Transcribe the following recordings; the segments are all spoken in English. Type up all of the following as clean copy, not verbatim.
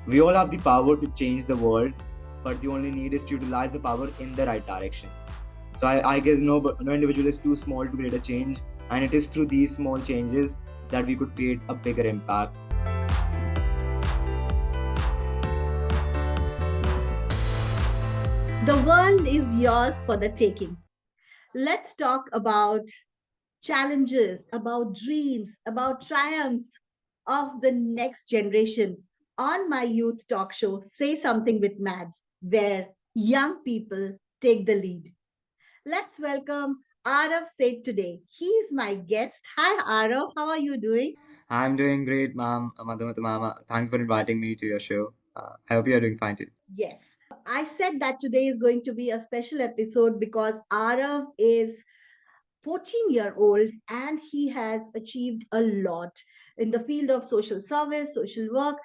We all have the power to change the world, but the only need is to utilize the power in the right direction. So I guess no individual is too small to create a change, and it is through these small changes that we could create a bigger impact. The world is yours for the taking. Let's talk about challenges, about dreams, about triumphs of the next generation on my youth talk show, Say Something with Mads, where young people take the lead. Let's welcome Aarav Seth today. He's my guest. Hi, Aarav. How are you doing? I'm doing great, ma'am. Madhumata mama. Thanks for inviting me to your show. I hope you're doing fine too. Yes. I said that today is going to be a special episode because Aarav is 14-year-old and he has achieved a lot in the field of social service, social work.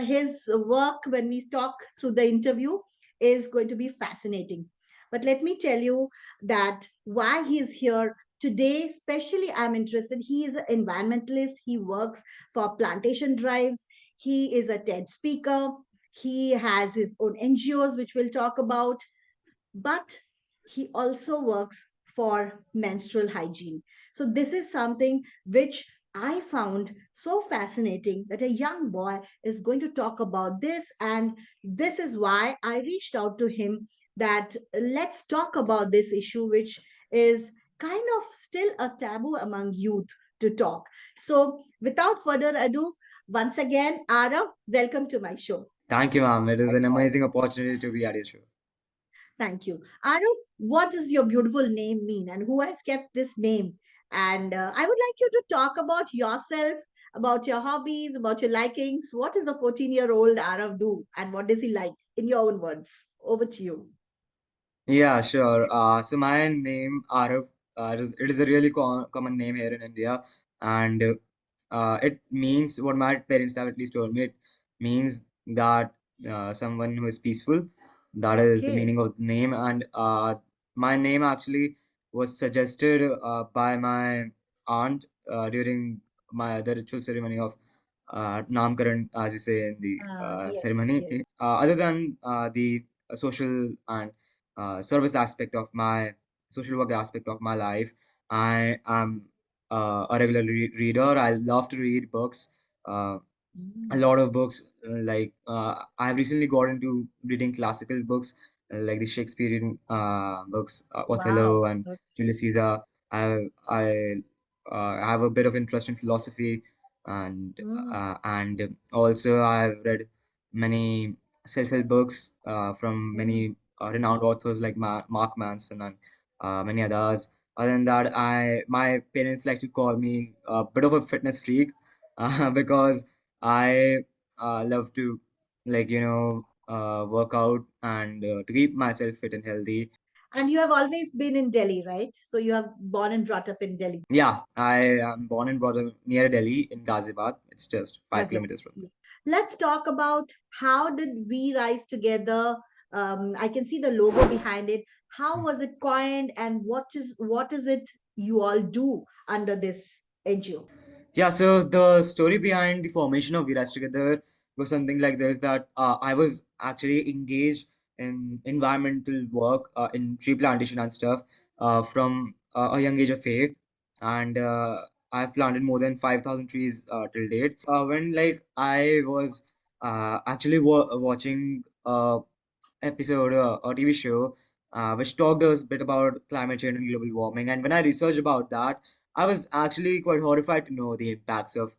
His work, when we talk through the interview, is going to be fascinating. But let me tell you that why he is here today, especially I'm interested. He is an environmentalist. He works for plantation drives. He is a TED speaker. He has his own NGOs, which we'll talk about, but he also works for menstrual hygiene. So, this is something which I found so fascinating that a young boy is going to talk about this. And this is why I reached out to him that let's talk about this issue, which is kind of still a taboo among youth to talk. So, without further ado, once again, Arav, welcome to my show. Thank you, ma'am. It is an amazing opportunity to be at your show. Thank you. Arav, what does your beautiful name mean and who has kept this name? And I would like you to talk about yourself, about your hobbies, about your likings. What does a 14-year-old Arav do and what does he like? In your own words. Over to you. Yeah, sure. So my name Aarav, it is a really common name here in India, and it means what my parents have at least told me. It means that someone who is peaceful. That is the Okay. meaning of the name, and my name actually was suggested by my aunt during the ritual ceremony of Namkaran, as we say in the Yes, ceremony. yes. Other than the social and service aspect of my social work aspect of my life. I am a regular reader. I love to read books, uh, a Mm. lot of books. I've recently got into reading classical books, like the Shakespearean books, Othello Wow. and Okay. Julius Caesar. I have a bit of interest in philosophy, Mm. and also I've read many self-help books from Mm. many renowned authors like Mark Manson and many others. Other than that, I my parents like to call me a bit of a fitness freak because I love to work out and to keep myself fit and healthy. And you have always been in Delhi, right? So you have born and brought up in Delhi. Yeah, I am born and brought up near Delhi in Ghaziabad. It's just 5 kilometers from Yeah. Let's talk about how did we rise together. I can see the logo behind it. How there. was it coined, and what is it you all do under this NGO? Yeah, so the story behind the formation of We Rise Together was something like this that I was actually engaged in environmental work in tree plantation and stuff from a young age of 8. And I've planted more than 5,000 trees till date. When like I was actually watching episode, a TV show, which talked a bit about climate change and global warming. And when I researched about that, I was actually quite horrified to know the impacts of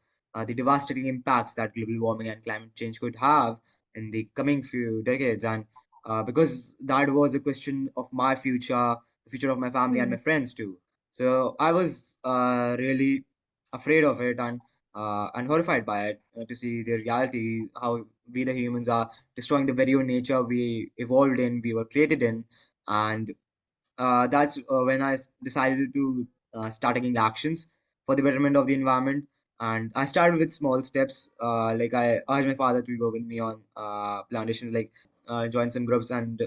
the devastating impacts that global warming and climate change could have in the coming few decades. And because that was a question of my future, the future of my family and my Hmm. friends too. So I was really afraid of it and horrified by it to see the reality, how we the humans are destroying the very own nature we evolved in, we were created in. And that's when decided to start taking actions for the betterment of the environment. And I started with small steps. Like I urged my father to go with me on plantations, like join some groups, and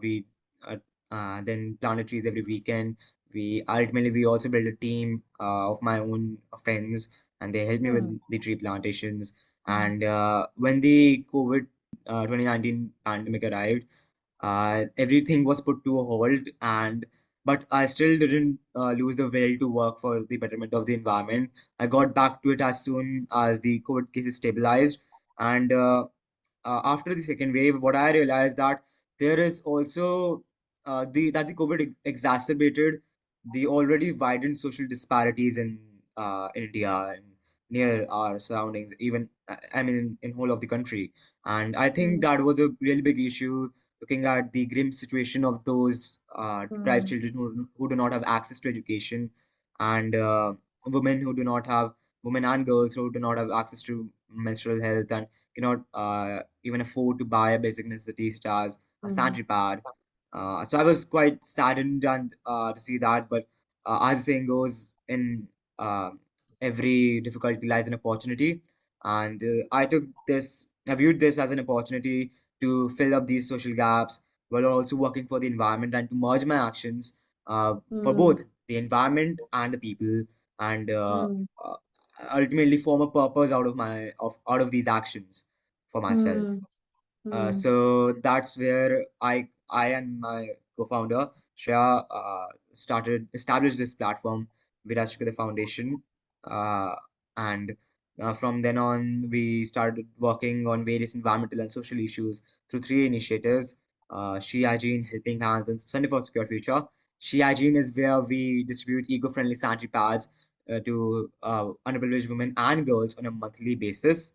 we uh, then planted trees every weekend. We also built a team of my own friends, and they helped me with Hmm. the tree plantations. Hmm. And when the COVID 2019 pandemic arrived, everything was put to a hold, and but I still didn't lose the will to work for the betterment of the environment. I got back to it as soon as the COVID cases stabilized, and after the second wave, what I realized that there is also the COVID exacerbated the already widened social disparities in India and near our surroundings, even I mean in whole of the country. And I think mm, that was a really big issue, looking at the grim situation of those deprived mm, children who do not have access to education, and women who do not have women and girls who do not have access to menstrual health and cannot even afford to buy a basic necessity such as a mm, sanitary pad. So I was quite saddened and to see that. But as the saying goes, in uh, every difficulty lies an opportunity, and I viewed this as an opportunity to fill up these social gaps while also working for the environment and to merge my actions for mm, both the environment and the people, and mm, uh, ultimately form a purpose out of these actions for myself. mm, mm, So that's where I and my co-founder Shreya started established this platform, Virashikada Foundation, uh, and from then on we started working on various environmental and social issues through three initiatives: She Hygiene, Helping Hands, and Sunday for Secure Future. She Hygiene is where we distribute eco-friendly sanitary pads to underprivileged women and girls on a monthly basis.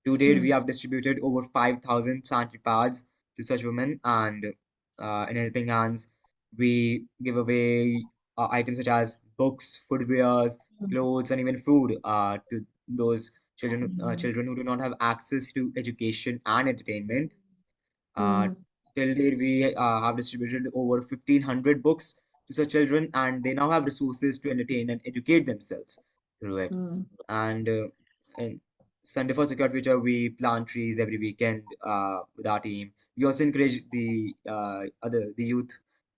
To date, we mm, have distributed over 5,000 sanitary pads to such women, and in Helping Hands, we give away items such as books, footwears, clothes, and even food to those mm, children who do not have access to education and entertainment. Uh, mm, till date, we have distributed over 1,500 books to such children, and they now have resources to entertain and educate themselves through it. mm. And Sunday for Secure Future, we plant trees every weekend with our team. We also encourage the youth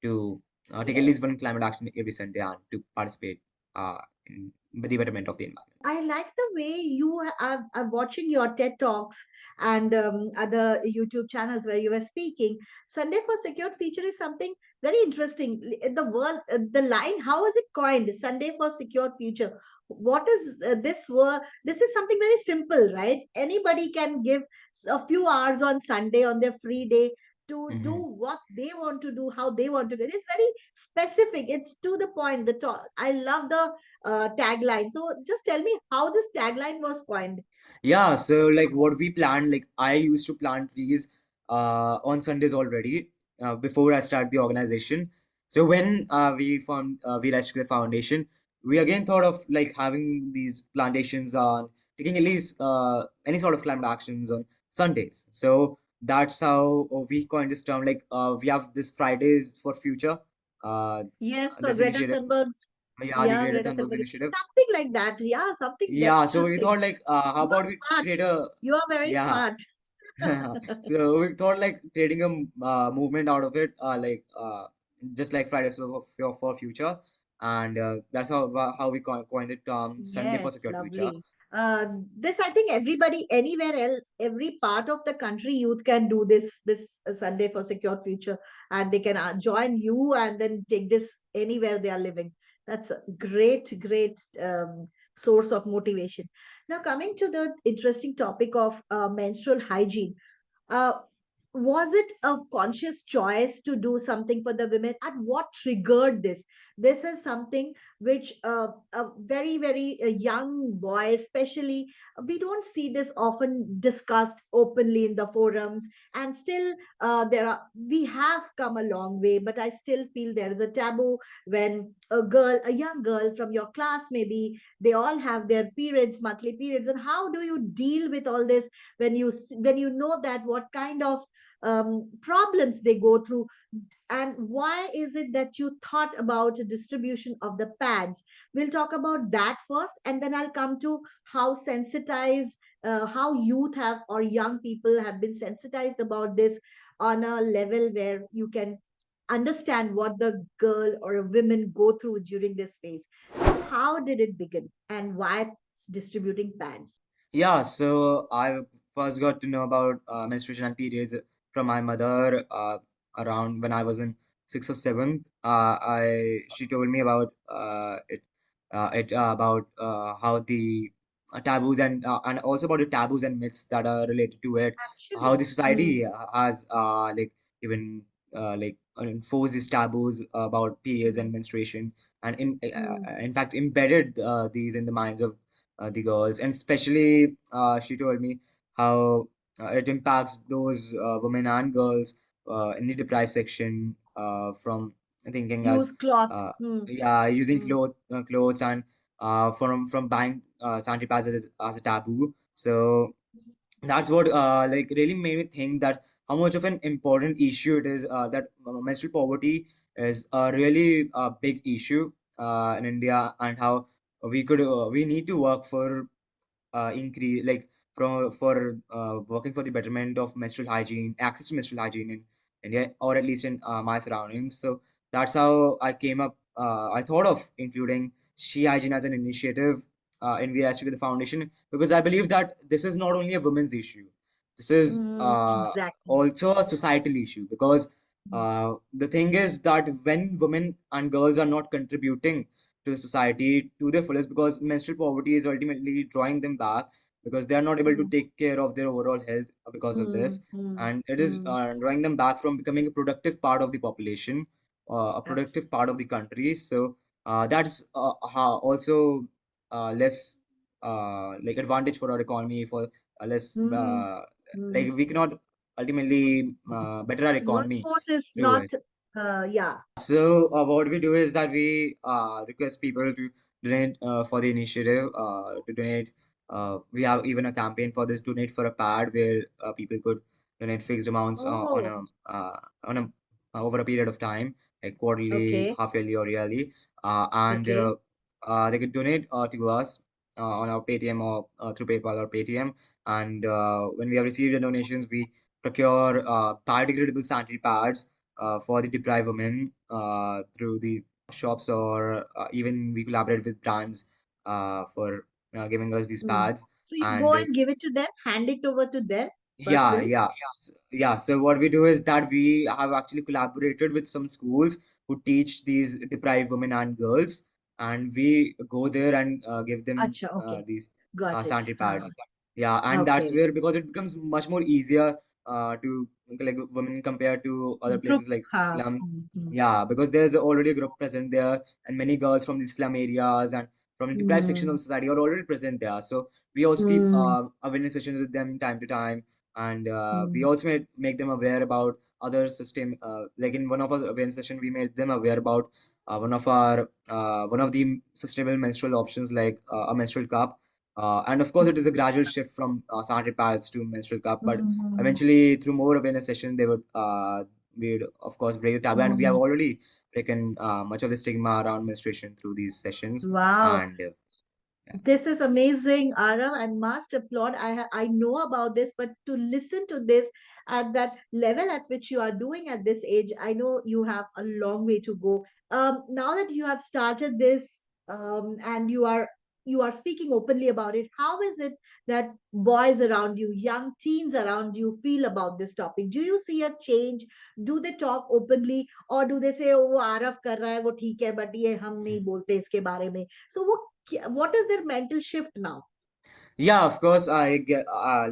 to take at least Yes. one climate action every Sunday and to participate in the betterment of the environment. I like the way are watching your TED Talks and other YouTube channels where you were speaking. Sunday for Secured Future is something very interesting. The world, the line, how is it coined? Sunday for Secured Future. What is this word? This is something very simple, right? Anybody can give a few hours on Sunday on their free day to do Mhm. what they want to do, how they want to do it. It's very specific. It's to the point. The talk. I love the tagline. So just tell me how this tagline was coined. Yeah, so like what we planned, like I used to plant trees on Sundays already before I started the organization. So when we formed We Rescue the Foundation, we again thought of like having these plantations on taking at least any sort of climate actions on Sundays. So that's how we coined this term. Like we have this Fridays for Future, uh, Yes, for this Greta initiative. Thunberg's. Yeah, the Yeah, Greta Greta Thunberg's Thunberg. initiative. Something like that. Yeah, something that Yeah, so we interesting. thought like, how You about are we smart. create a You are very yeah. smart. So we thought like creating a movement out of it, just like Fridays for Future, and that's how we coined it, Sunday for Yes, Secure Future. lovely. This I think everybody anywhere else, every part of the country, youth can do this Sunday for Secure Future, and they can join you and then take this anywhere they are living. That's a great source of motivation. Now coming to the interesting topic of menstrual hygiene. Uh, was it a conscious choice to do something for the women, and what triggered this? This is something which a very young boy especially, we don't see this often discussed openly in the forums, and still there are we have come a long way, but I still feel there is a taboo when a young girl from your class, maybe they all have their periods, monthly periods, and how do you deal with all this when when you know that what kind of problems they go through, and why is it that you thought about a distribution of the pads? We'll talk about that first, and then I'll come to how sensitized, how youth have or young people have been sensitized about this on a level where you can understand what the girl or a women go through during this phase. So how did it begin and why distributing pads? Yeah, so I first got to know about menstruation and periods from my mother around when I was in sixth or seventh. I She told me about it about how the taboos and also about the taboos and myths that are related to it. How the Actually. society has like even enforced these taboos about periods and Mm, menstruation, and mm, in fact embedded these in the minds of the girls, and especially she told me how it impacts those women and girls in the deprived section from thinking as use cloth. uh, Mm, yeah, using mm, clothes and from buying sanitary pads as a taboo. So that's what like really made me think that how much of an important issue it is, that menstrual poverty is a really big issue in India, and how we need to work for increase like for working for the betterment of menstrual hygiene, access to menstrual hygiene in India, or at least in my surroundings. So that's how I came up. I thought of including she hygiene as an initiative in VSU with the foundation, because I believe that this is not only a women's issue. This is exactly. also a societal issue, because Mm, the thing is that when women and girls are not contributing to the society to their fullest, because menstrual poverty is ultimately drawing them back, because they are not able to mm, take care of their overall health because of this, mm, mm, and it is mm. drawing them back from becoming a productive part of the population, a productive Absolutely. part of the country. So that's how also less like advantage for our economy, for less Mm, mm. like we cannot ultimately better our economy Workforce is through not, it. yeah. So what we do is that we request people to donate for the initiative. To donate, we have even a campaign for this. Donate for a pad, where people could donate fixed amounts Oh, on a over a period of time, like quarterly, okay, half yearly, or yearly, and okay. they could donate to us on our Paytm or through PayPal or Paytm. And when we have received the donations, we procure biodegradable sanitary pads for the deprived women through the shops, or even we collaborate with brands for giving us these Mm. pads. So you go And and give it to them, hand it over to them yeah, personally. yeah. Yeah, so what we do is that we have actually collaborated with some schools who teach these deprived women and girls, and we go there and give them Acha, okay. these Got it. sanitary pads. Yeah, and that's Okay. where, because it becomes much more easier to like women compared to other Group. places like Ha. slum. Mm, mm, Yeah, because there's already a group present there, and many girls from the slum areas and from the deprived section of mm, the society are already present there. So we also keep mm, awareness sessions with them time to time, and we mm, also make them aware about other system, like in one of our event session we made them aware about one of the sustainable menstrual options, like a menstrual cup, and of course it is a gradual shift from sanitary pads to menstrual cup, but mm, eventually through more awareness session they would we would of course break the taboo, and we have mm. already taken much of the stigma around menstruation through these sessions. Wow. And yeah. This is amazing, Arav. I must applaud. I know about this, but to listen to this at that level at which you are doing at this age, I know you have a long way to go. Now that you have started this, and you are speaking openly about it, how is it that boys around you, young teens around you, feel about this topic? Do you see a change? Do they talk openly, or do they say, "Oh, वो आरव कर रहा है, वो ठीक है, but ये हम नहीं बोलते इसके बारे में"? So what is their mental shift now? Yeah, of course. I get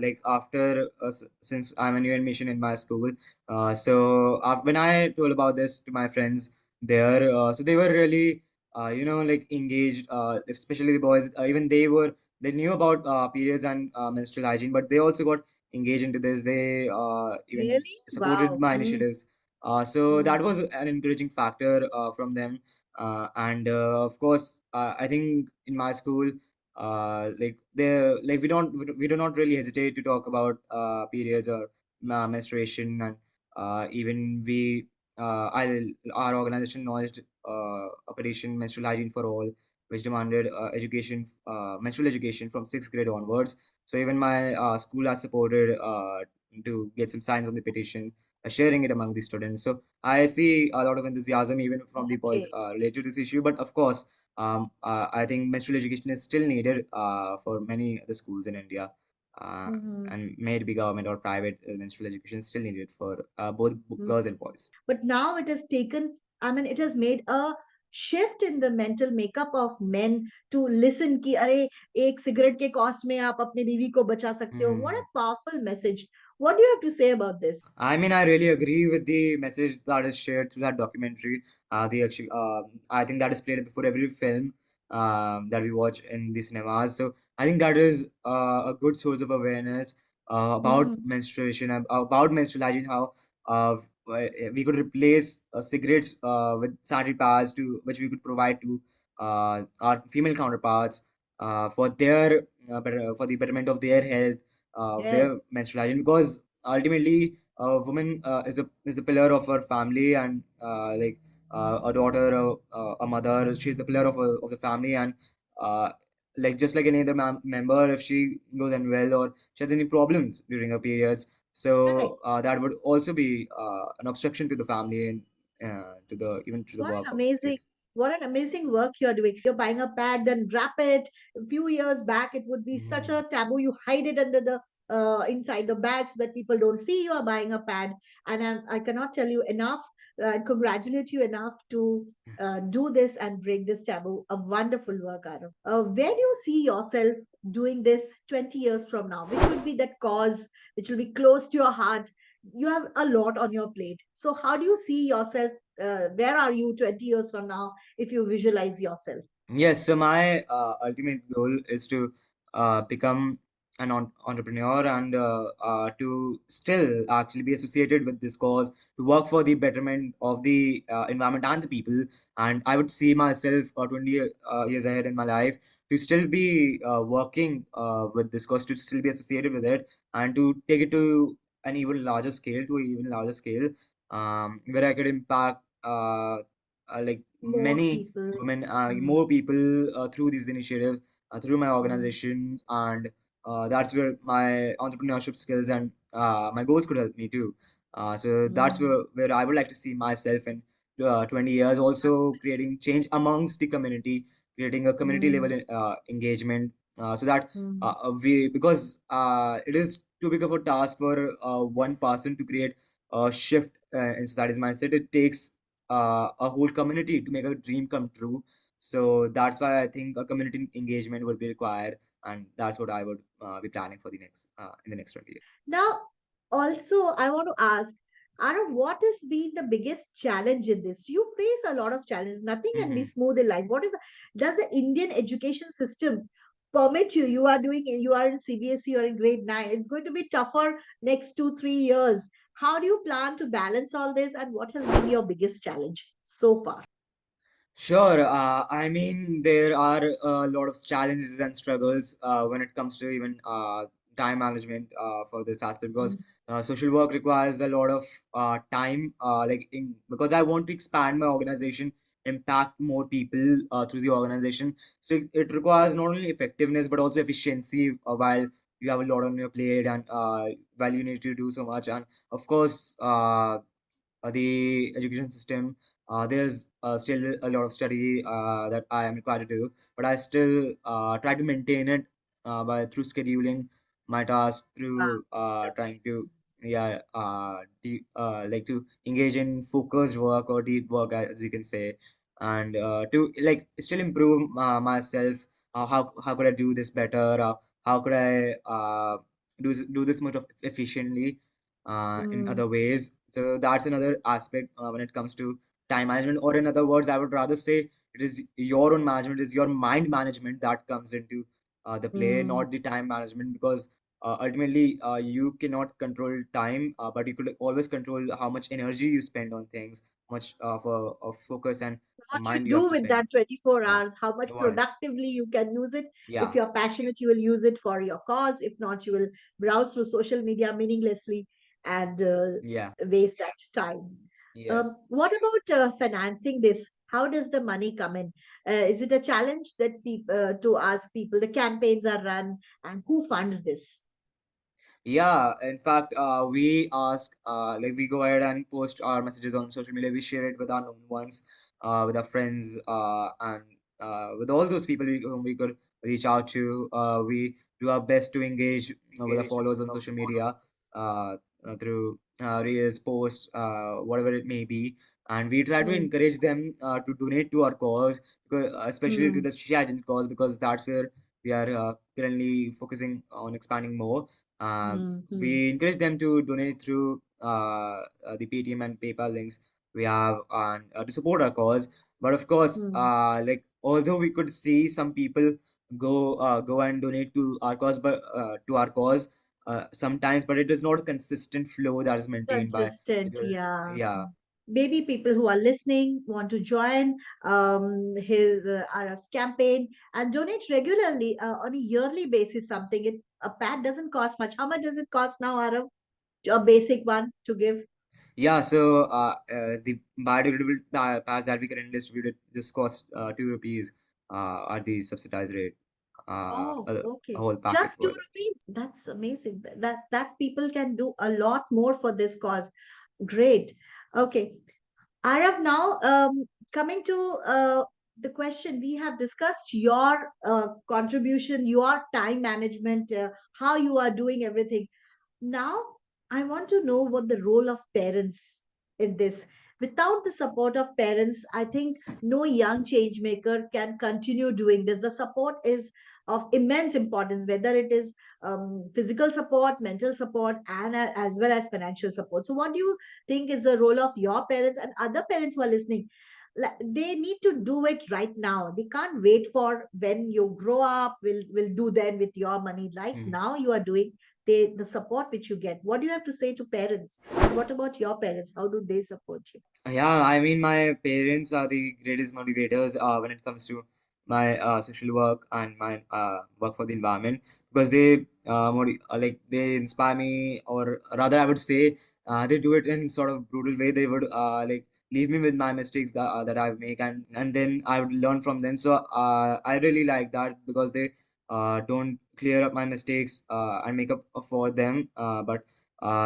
like after since I'm a new admission in my school, so when I told about this to my friends there, so they were really like engaged. Especially the boys, even they knew about periods and menstrual hygiene, but they also got engaged into this. They even Really? supported Wow. my Mm, initiatives. So mm, that was an encouraging factor from them. And of course, I think in my school like we do not really hesitate to talk about periods or menstruation, and even our organization launched operation menstrual hygiene for all, which demanded menstrual education from sixth grade onwards. So even my school has supported to get some signs on the petition, sharing it among the students. So I see a lot of enthusiasm even from the boys okay. related to this issue, but of course I think menstrual education is still needed for many of the schools in India. uh, Mhm. and may it be government or private, menstrual education is still needed for both Mhm. girls and boys. But now it has taken, I mean, it has made a shift in the mental makeup of men to listen कि अरे एक cigarette के cost में आप अपनी बीवी को बचा सकते हो. What a Mhm. powerful message. What do you have to say about this? I mean, I really agree with the message that is shared through that documentary. The actually, I think that is played before every film that we watch in the cinemas. So I think that is a good source of awareness about Mhm. menstruation, about menstrual hygiene, how we could replace cigarettes with sanitary pads to which we could provide to our female counterparts for the betterment of their health, of their Yes, menstrual hygiene, because ultimately a woman is a pillar of her family, and a daughter, a mother, she's the pillar of the family. And uh, like just like any other member, if she goes unwell or she has any problems during her periods, so correct. that would also be an obstruction to the family and to the even to the What work an of amazing, it. what an amazing work you're doing. You're buying a pad, then wrap it. A few years back, it would be such Mhm. a taboo. You hide it under the inside the bag so that people don't see you are buying a pad. And I cannot tell you enough, congratulate you enough to do this and break this taboo. A wonderful work, Arav. Where do you see yourself doing this 20 years from now? Which would be that cause which will be close to your heart? You have a lot on your plate. So, how do you see yourself? Where are you 20 years from now if you visualize yourself? Yes, so my ultimate goal is to become an entrepreneur and to still actually be associated with this cause, to work for the betterment of the environment and the people. And I would see myself 20 years ahead in my life to still be working with this cause, to still be associated with it, and to take it to an even larger scale, where I could impact like More many people. women, Mm, more people through these initiatives, through my mm, organization, and that's where my entrepreneurship skills and my goals could help me too. So that's mm. where I would like to see myself in 20 years, also Absolutely. creating change amongst the community, creating a community Mm, level engagement, so that mm, we because it is too big of a task for one person to create a shift in society's mindset. It takes a whole community to make a dream come true. So that's why I think a community engagement would be required, and that's what I would be planning for the next in the next 20 years. Now, also, I want to ask, Arav, what has been the biggest challenge in this? You face a lot of challenges. Nothing can be Hmm. smooth in life. Does the Indian education system permit you? You are in CBSE or in grade 9. It's going to be tougher next 2, 3 years. How do you plan to balance all this? And what has been your biggest challenge so far? Sure. I mean, there are a lot of challenges and struggles when it comes to even time management for this aspect, because social work requires a lot of time. Because I want to expand my organization, impact more people through the organization. So it requires not only effectiveness but also efficiency while you have a lot on your plate, and while you need to do so much. And of course, the education system, there's still a lot of study that I am required to do, but I still try to maintain it by through scheduling my tasks, Wow, through trying lovely. to like to engage in focused work or deep work, as you can say, and to like still improve myself. How could I do this better? How could I do this much of efficiently in Mm, other ways. So that's another aspect when it comes to time management. Or in other words, I would rather say it is your own management, is your mind management that comes into the play, mm. not the time management, because ultimately you cannot control time, but you could always control how much energy you spend on things, how much of focus and What you mind you have do to with spend. that 24 Yeah, hours, how much what? productively you can use it. If Yeah, you're passionate, you will use it for your cause. If not, you will browse through social media meaninglessly and yeah, waste that time. yes. What about financing this? How does the money come in? Is it a challenge that people to ask people? The campaigns are run, and who funds this? Yeah, in fact, we ask, like we go ahead and post our messages on social media. We share it with our known ones, with our friends, and with all those people whom we could. reach out to. We do our best to engage with our followers on social media uh, through reels, posts, whatever it may be, and we try to Mm, encourage them to donate to our cause, because, especially to mm, the hygiene cause, because that's where we are currently focusing on expanding more. Uh, mm, mm, we encourage them to donate through the Paytm and PayPal links we have, and to support our cause. But of course, mm. like although we could see some people go and donate to our cause, but to our cause sometimes, but it is not a consistent flow that is maintained by Consistent, people. yeah. Yeah. Maybe people who are listening want to join his RF's campaign and donate regularly on a yearly basis. Something a pad doesn't cost much. How much does it cost now, RF? A basic one to give. Yeah, so the biodegradable pads that we currently distributed just cost 2 rupees at the subsidized rate. Oh, A okay. whole packet Just two for it. rupees. That's amazing. That people can do a lot more for this cause. Great. Okay. Arav, now coming to the question, we have discussed your contribution, your time management, how you are doing everything. Now, I want to know what the role of parents in this. Without the support of parents, I think no young change maker can continue doing this. The support is of immense importance, whether it is physical support, mental support, and as well as financial support. So, what do you think is the role of your parents and other parents who are listening? They need to do it right now. They can't wait for when you grow up. Will do then with your money. Right Mhm. now, you are doing the support which you get. What do you have to say to parents? And what about your parents? How do they support you? Yeah, I mean, my parents are the greatest motivators when it comes to my social work and my work for the environment, because they like they inspire me, or rather, I would say they do it in sort of brutal way. They would like leave me with my mistakes that I make, and then I would learn from them. So I really like that, because they don't clear up my mistakes and make up for them, but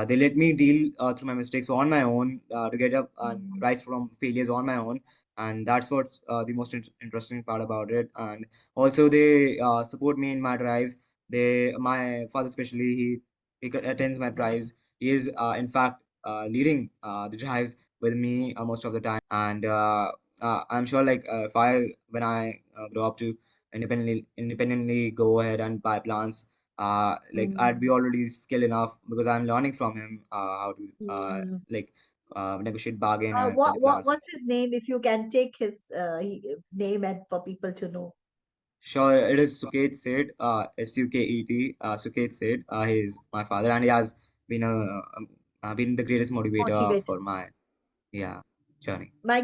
they let me deal through my mistakes on my own, to get up and Mm, rise from failures on my own, and that's what's the most interesting part about it. And also, they support me in my drives. My father especially, he attends my drives. He is in fact leading the drives with me most of the time, and I'm sure, like if I when I grow up to independently go ahead and buy plants, like I'd be mm, already skilled enough, because I'm learning from him how to mm. like negotiate, bargain, and sell What the plants. what's his name? If you can take his name and for people to know. Sure, it is Suket Seth, Suket, Suket Seth. He is my father, and he has been been the greatest motivator Motivated. for my, yeah, journey. My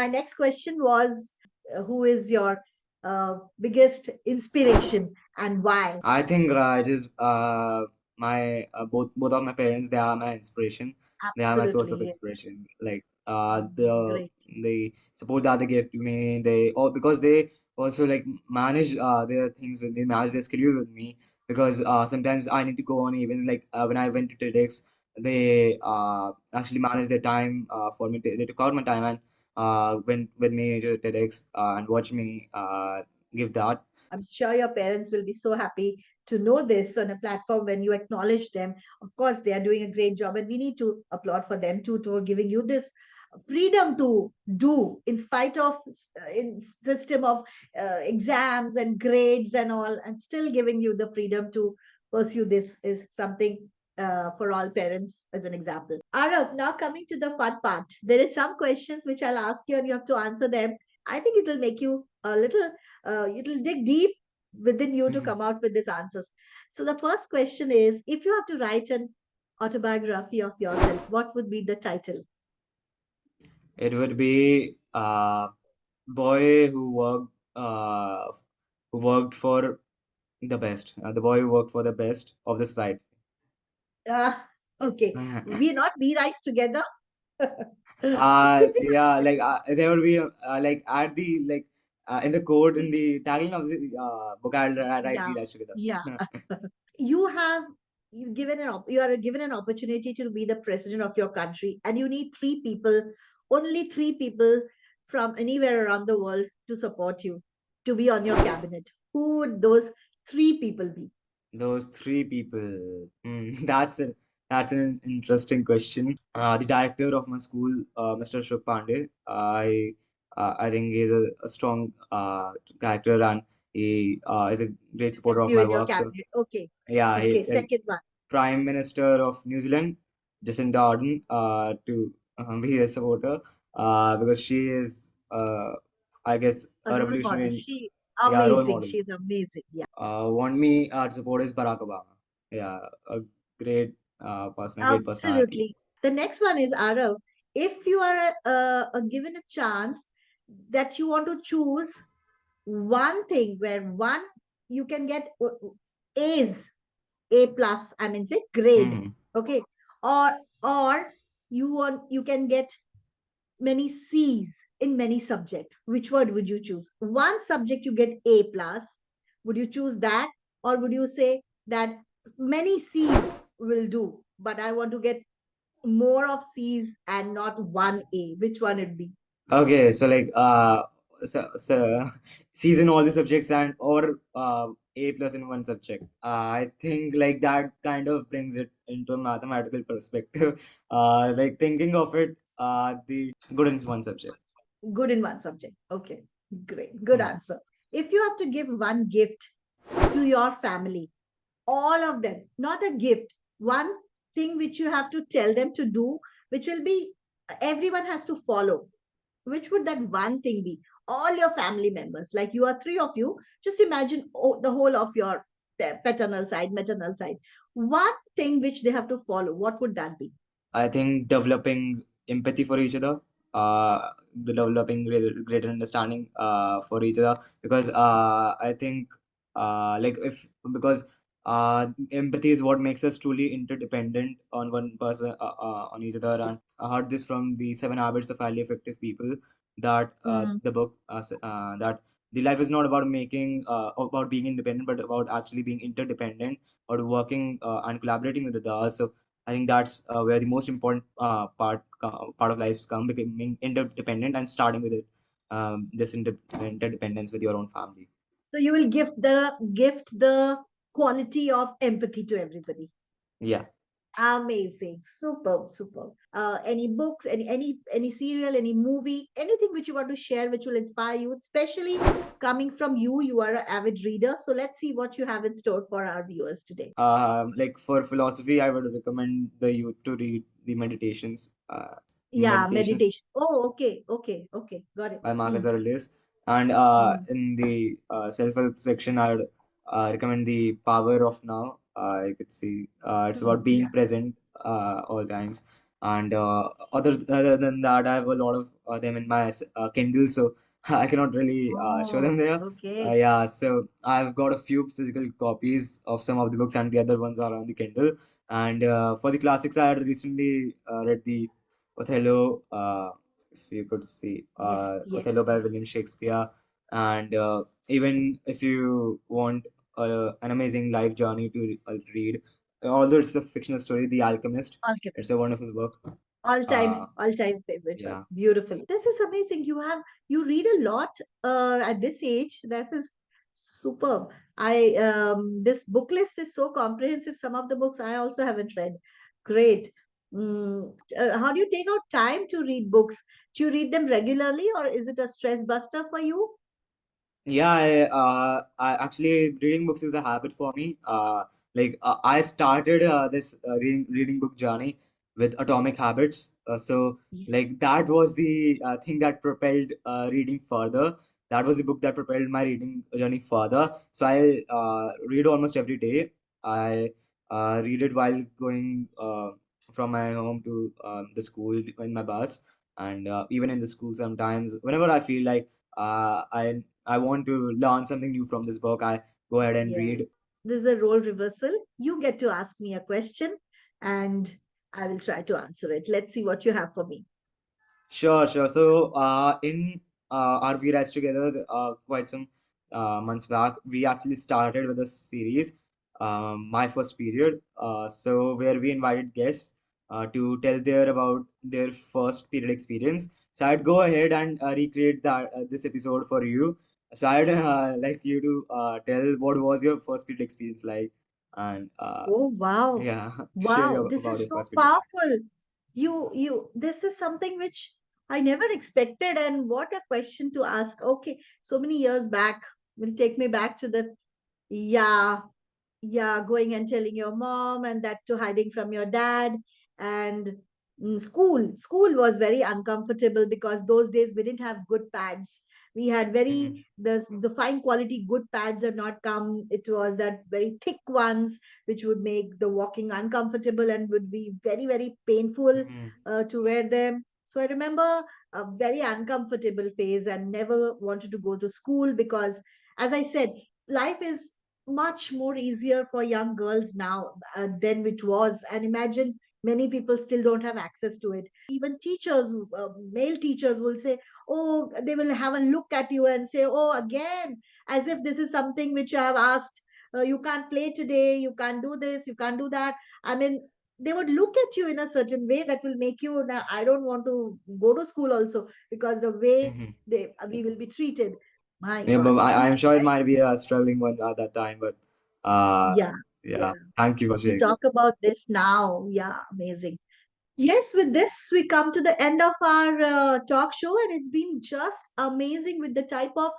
next question was, who is your biggest inspiration and why? I think it is my both of my parents. They are my inspiration. They are my source of Absolutely. inspiration. Like Great. the support that they give to me. They all because they also like manage their things with me, manage their schedule with me. Because sometimes I need to go on events. Like when I went to TEDx, they actually manage their time for me. They took out my time and went with me to TEDx and watch me give that. I'm sure your parents will be so happy to know this on a platform when you acknowledge them. Of course, they are doing a great job, and we need to applaud for them too, to giving you this freedom to do in spite of in system of exams and grades and all, and still giving you the freedom to pursue this is something for all parents as an example. Arav, now coming to the fun part, there is some questions which I'll ask you and you have to answer them. I think it will make you a little it'll dig deep within you to come out with these answers. So the first question is, if you have to write an autobiography of yourself, what would be the title? It would be boy who worked for the best. The boy who worked for the best of the society. Uh, okay, we not we rise together. Yeah, like there would be like at the like in the code, in the tagline of the book, I'll write Yeah, the rest together. yeah. You have you are given an opportunity to be the president of your country, and you need three people, only three people from anywhere around the world to support you, to be on your cabinet. Who would those three people be? Those three people. That's an interesting question. The director of my school, Mr. Ashok Pandey, I think he's a strong character, and he is a great supporter Kept of you my in your work. So cabinet. Okay. yeah, Okay. Second one. Prime Minister of New Zealand, Jacinda Ardern, to be a supporter, because she is, I guess, A a role model. revolutionary, She yeah, role amazing. model. She's amazing. Yeah. Want me to support is Barack Obama. Yeah, a great person, a great personality. Absolutely. The next one is Arav. If you are given a chance that you want to choose one thing where one you can get A's, A plus, I mean say grade, Hmm. okay, or you can get many C's in many subject. Which word would you choose? One subject you get A plus. Would you choose that, or would you say that many C's will do, but I want to get more of C's and not one A? Which one it be? Okay, so so C's in all the subjects and or A plus in one subject. I think like that kind of brings it into a mathematical perspective. Like thinking of it, the good in one subject. Good in one subject. Okay, great, good Hmm. answer. If you have to give one gift to your family, all of them, not a gift, one thing which you have to tell them to do, which will be everyone has to follow. Which would that one thing be? All your family members, like you are three of you, just imagine the whole of your paternal side, maternal side. One thing which they have to follow, what would that be? I think developing empathy for each other, developing greater understanding for each other, because I think like if because empathy is what makes us truly interdependent on one person, on each other. And I heard this from the Seven Habits of Highly Effective People, that Hmm. the book that the life is not about making about being independent, but about actually being interdependent, or working and collaborating with others. So I think that's where the most important part of life come, becoming interdependent and starting with it, this interdependence with your own family. So you will gift the quality of empathy to everybody. Yeah. Amazing, superb, superb. Any books, any serial, any movie, anything which you want to share, which will inspire you, especially coming from you. You are an avid reader, so let's see what you have in store for our viewers today. Like for philosophy, I would recommend the youth to read the Meditations. Yeah, Meditations meditation. Oh, okay, okay, okay, got it. by Marcus Mm, Aurelius. And mm, in the self-help section, I would recommend The Power of Now. You could see it's about being yeah. present all times. And other than that, I have a lot of them in my Kindle, so I cannot really show them Oh, there. okay. Yeah, so I've got a few physical copies of some of the books, and the other ones are on the Kindle. And for the classics, I had recently read the Othello. If you could see Yes, Othello yes, by yes. William Shakespeare. And even if you want an amazing life journey to read, although it's a fictional story, The Alchemist, it's a Alchemist, wonderful yes. book. Uh, All time favorite one. yeah. Beautifully. This is amazing. You read a lot at this age. That is superb. I This book list is so comprehensive. Some of the books I also haven't read. Great. How do you take out time to read books? Do you read them regularly, or is it a stress buster for you? Yeah, I actually reading books is a habit for me. I started this reading book journey with Atomic Habits. So Yes. like that was the thing that propelled reading further. That was the book that propelled my reading journey further. So I read almost every day. I read it while going from my home to the school in my bus, and even in the school sometimes. Whenever I feel like I want to learn something new from this book, I go ahead and read. Yes. This is a role reversal. You get to ask me a question, and I will try to answer it. Let's see what you have for me. Sure, sure. So, in our We Rise Together, quite some months back, we actually started with a series, My First Period. So, where we invited guests to tell about their first period experience. So, I'd go ahead and recreate that this episode for you. So I'd like you to tell what was your first period experience like, and Oh, wow. yeah, share Wow, this about is your so first period experience. powerful. This is something which I never expected, and what a question to ask. Okay, so many years back will take me back to the, yeah, yeah, going and telling your mom, and that to hiding from your dad. And school was very uncomfortable because those days we didn't have good pads. We had Mm-hmm. very the fine quality good pads had not come. It was that very thick ones which would make the walking uncomfortable and would be very very painful Mm-hmm. to wear them. So I remember a very uncomfortable phase and never wanted to go to school because, as I said, life is much more easier for young girls now than it was. And imagine, many people still don't have access to it. Even teachers, male teachers, will say, oh, they will have a look at you and say, oh, again, as if this is something which you have asked. You can't play today, you can't do this, you can't do that. I mean, they would look at you in a certain way that will make you, now I don't want to go to school also, because the way Mm-hmm. we will be treated. My Yeah, but God, it I'm was sure it very, might be a struggling one at that time, but uh, yeah, yeah, yeah. thank you for To sharing that. talk about this now. Yeah, amazing. Yes, with this, we come to the end of our talk show, and it's been just amazing with the type of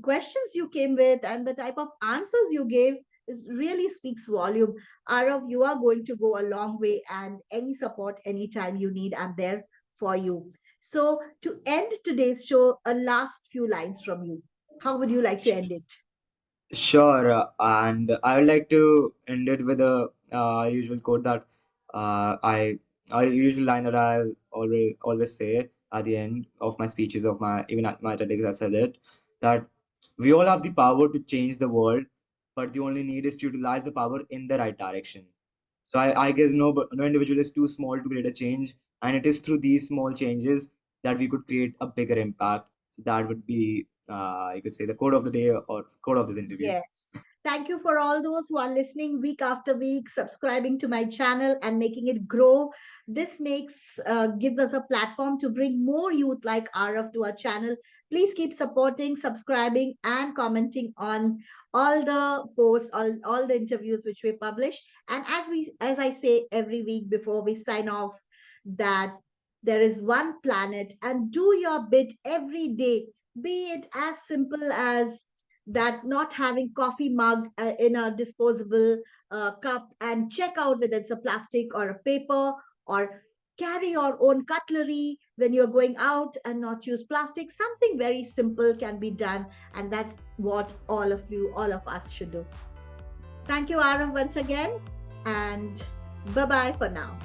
questions you came with and the type of answers you gave. Is really speaks volume. Arav, you are going to go a long way, and any support, anytime you need, I'm there for you. So, to end today's show, a last few lines from you. How would you like to end it? Sure, and I would like to end it with a usual quote that I a usual line that I always say at the end of my speeches of my even at my TEDx I said it that we all have the power to change the world, but the only need is to utilize the power in the right direction. So I guess no individual is too small to create a change, and it is through these small changes that we could create a bigger impact. So that would be you could say the quote of the day or quote of this interview. Yes. Thank you for all those who are listening week after week, subscribing to my channel and making it grow. This gives us a platform to bring more youth like Arav to our channel. Please keep supporting, subscribing, and commenting on all the posts, all the interviews which we publish. And as I say every week before we sign off, that there is one planet, and do your bit every day. Be it as simple as that, not having coffee mug in a disposable cup, and check out whether it's a plastic or a paper, or carry your own cutlery when you're going out and not use plastic. Something very simple can be done, and that's what all of us should do. Thank you, Aram, once again, and bye bye for now.